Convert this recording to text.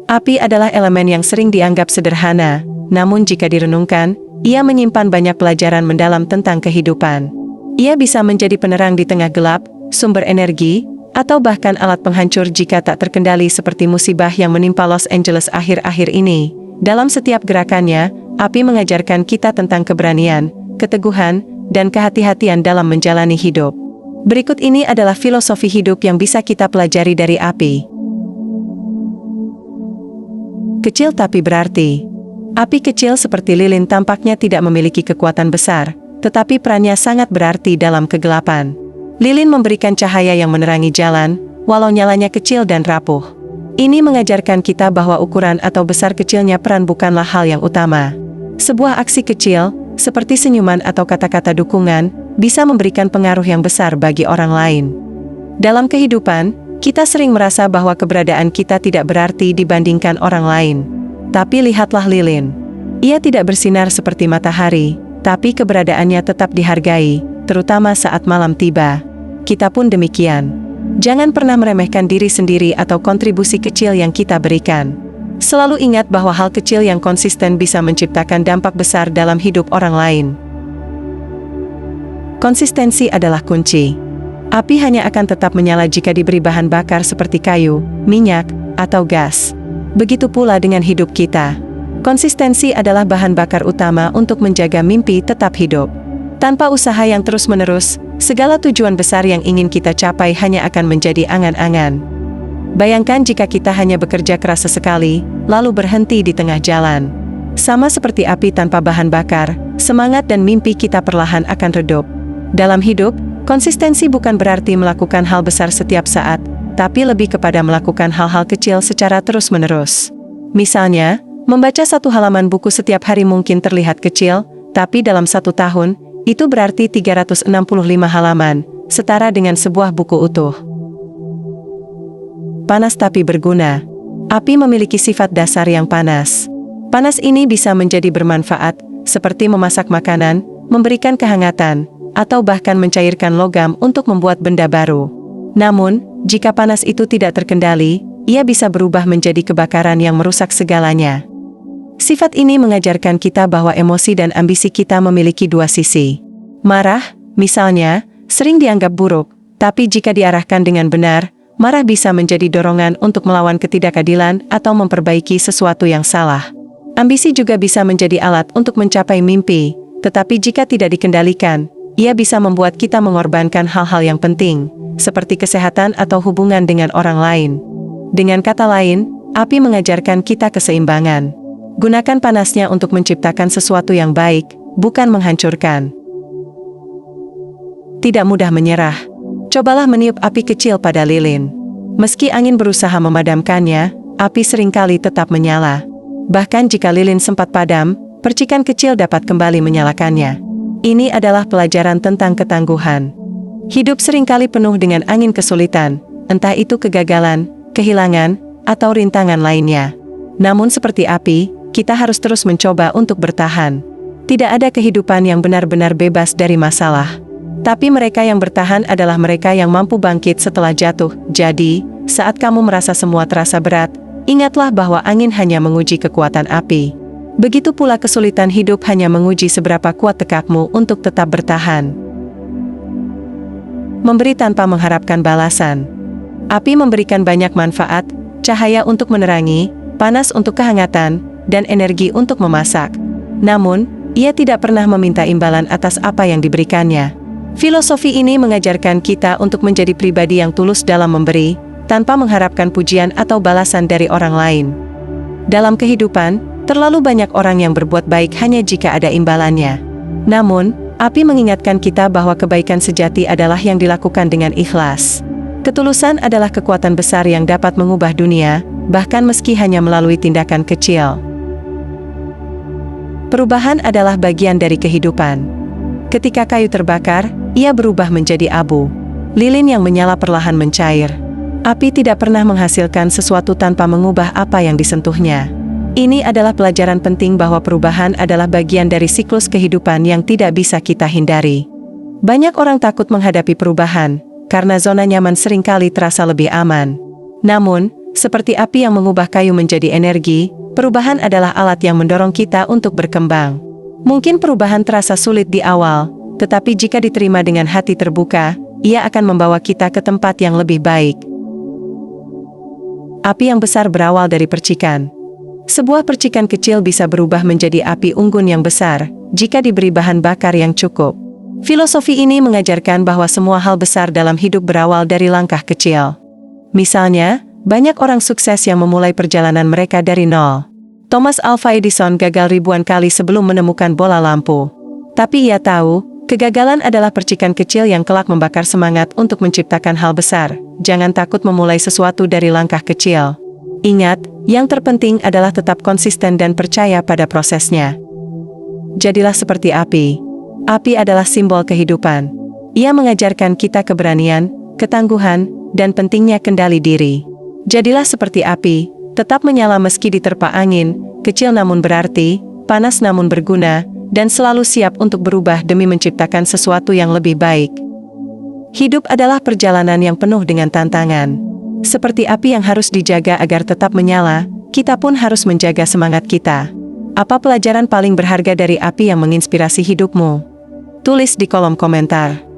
Api adalah elemen yang sering dianggap sederhana, namun jika direnungkan, ia menyimpan banyak pelajaran mendalam tentang kehidupan. Ia bisa menjadi penerang di tengah gelap, sumber energi, atau bahkan alat penghancur jika tak terkendali seperti musibah yang menimpa Los Angeles akhir-akhir ini. Dalam setiap gerakannya, api mengajarkan kita tentang keberanian, keteguhan, dan kehati-hatian dalam menjalani hidup. Berikut ini adalah filosofi hidup yang bisa kita pelajari dari api. Kecil tapi berarti. Api kecil seperti lilin tampaknya tidak memiliki kekuatan besar, tetapi perannya sangat berarti dalam kegelapan. Lilin memberikan cahaya yang menerangi jalan, walau nyalanya kecil dan rapuh. Ini mengajarkan kita bahwa ukuran atau besar kecilnya peran bukanlah hal yang utama. Sebuah aksi kecil, seperti senyuman atau kata-kata dukungan, bisa memberikan pengaruh yang besar bagi orang lain. Dalam kehidupan, kita sering merasa bahwa keberadaan kita tidak berarti dibandingkan orang lain. Tapi lihatlah lilin. Ia tidak bersinar seperti matahari, tapi keberadaannya tetap dihargai, terutama saat malam tiba. Kita pun demikian. Jangan pernah meremehkan diri sendiri atau kontribusi kecil yang kita berikan. Selalu ingat bahwa hal kecil yang konsisten bisa menciptakan dampak besar dalam hidup orang lain. Konsistensi adalah kunci. Api hanya akan tetap menyala jika diberi bahan bakar seperti kayu, minyak, atau gas. Begitu pula dengan hidup kita. Konsistensi adalah bahan bakar utama untuk menjaga mimpi tetap hidup. Tanpa usaha yang terus-menerus, segala tujuan besar yang ingin kita capai hanya akan menjadi angan-angan. Bayangkan jika kita hanya bekerja keras sesekali, lalu berhenti di tengah jalan. Sama seperti api tanpa bahan bakar, semangat dan mimpi kita perlahan akan redup. Dalam hidup, konsistensi bukan berarti melakukan hal besar setiap saat, tapi lebih kepada melakukan hal-hal kecil secara terus-menerus. Misalnya, membaca satu halaman buku setiap hari mungkin terlihat kecil, tapi dalam 1 tahun, itu berarti 365 halaman, setara dengan sebuah buku utuh. Panas tapi berguna. Api memiliki sifat dasar yang panas. Panas ini bisa menjadi bermanfaat, seperti memasak makanan, memberikan kehangatan, atau bahkan mencairkan logam untuk membuat benda baru. Namun, jika panas itu tidak terkendali, ia bisa berubah menjadi kebakaran yang merusak segalanya. Sifat ini mengajarkan kita bahwa emosi dan ambisi kita memiliki dua sisi. Marah, misalnya, sering dianggap buruk, tapi jika diarahkan dengan benar, marah bisa menjadi dorongan untuk melawan ketidakadilan atau memperbaiki sesuatu yang salah. Ambisi juga bisa menjadi alat untuk mencapai mimpi, tetapi jika tidak dikendalikan, ia bisa membuat kita mengorbankan hal-hal yang penting, seperti kesehatan atau hubungan dengan orang lain. Dengan kata lain, api mengajarkan kita keseimbangan. Gunakan panasnya untuk menciptakan sesuatu yang baik, bukan menghancurkan. Tidak mudah menyerah. Cobalah meniup api kecil pada lilin. Meski angin berusaha memadamkannya, api seringkali tetap menyala. Bahkan jika lilin sempat padam, percikan kecil dapat kembali menyalakannya. Ini adalah pelajaran tentang ketangguhan. Hidup seringkali penuh dengan angin kesulitan, entah itu kegagalan, kehilangan, atau rintangan lainnya. Namun seperti api, kita harus terus mencoba untuk bertahan. Tidak ada kehidupan yang benar-benar bebas dari masalah. Tapi mereka yang bertahan adalah mereka yang mampu bangkit setelah jatuh. Jadi, saat kamu merasa semua terasa berat, ingatlah bahwa angin hanya menguji kekuatan api. Begitu pula kesulitan hidup hanya menguji seberapa kuat tekadmu untuk tetap bertahan. Memberi tanpa mengharapkan balasan. Api memberikan banyak manfaat, cahaya untuk menerangi, panas untuk kehangatan, dan energi untuk memasak. Namun, ia tidak pernah meminta imbalan atas apa yang diberikannya. Filosofi ini mengajarkan kita untuk menjadi pribadi yang tulus dalam memberi, tanpa mengharapkan pujian atau balasan dari orang lain. Dalam kehidupan, terlalu banyak orang yang berbuat baik hanya jika ada imbalannya. Namun, api mengingatkan kita bahwa kebaikan sejati adalah yang dilakukan dengan ikhlas. Ketulusan adalah kekuatan besar yang dapat mengubah dunia, bahkan meski hanya melalui tindakan kecil. Perubahan adalah bagian dari kehidupan. Ketika kayu terbakar, ia berubah menjadi abu. Lilin yang menyala perlahan mencair. Api tidak pernah menghasilkan sesuatu tanpa mengubah apa yang disentuhnya. Ini adalah pelajaran penting bahwa perubahan adalah bagian dari siklus kehidupan yang tidak bisa kita hindari. Banyak orang takut menghadapi perubahan, karena zona nyaman seringkali terasa lebih aman. Namun, Seperti api yang mengubah kayu menjadi energi, perubahan adalah alat yang mendorong kita untuk berkembang. Mungkin perubahan terasa sulit di awal, tetapi jika diterima dengan hati terbuka, ia akan membawa kita ke tempat yang lebih baik. Api yang besar berawal dari percikan. Sebuah percikan kecil bisa berubah menjadi api unggun yang besar, jika diberi bahan bakar yang cukup. Filosofi ini mengajarkan bahwa semua hal besar dalam hidup berawal dari langkah kecil. Misalnya, banyak orang sukses yang memulai perjalanan mereka dari nol. Thomas Alva Edison gagal ribuan kali sebelum menemukan bola lampu. Tapi ia tahu, kegagalan adalah percikan kecil yang kelak membakar semangat untuk menciptakan hal besar. Jangan takut memulai sesuatu dari langkah kecil. Ingat, yang terpenting adalah tetap konsisten dan percaya pada prosesnya. Jadilah seperti api. Api adalah simbol kehidupan. Ia mengajarkan kita keberanian, ketangguhan, dan pentingnya kendali diri. Jadilah seperti api, tetap menyala meski diterpa angin, kecil namun berarti, panas namun berguna, dan selalu siap untuk berubah demi menciptakan sesuatu yang lebih baik. Hidup adalah perjalanan yang penuh dengan tantangan. Seperti api yang harus dijaga agar tetap menyala, kita pun harus menjaga semangat kita. Apa pelajaran paling berharga dari api yang menginspirasi hidupmu? Tulis di kolom komentar.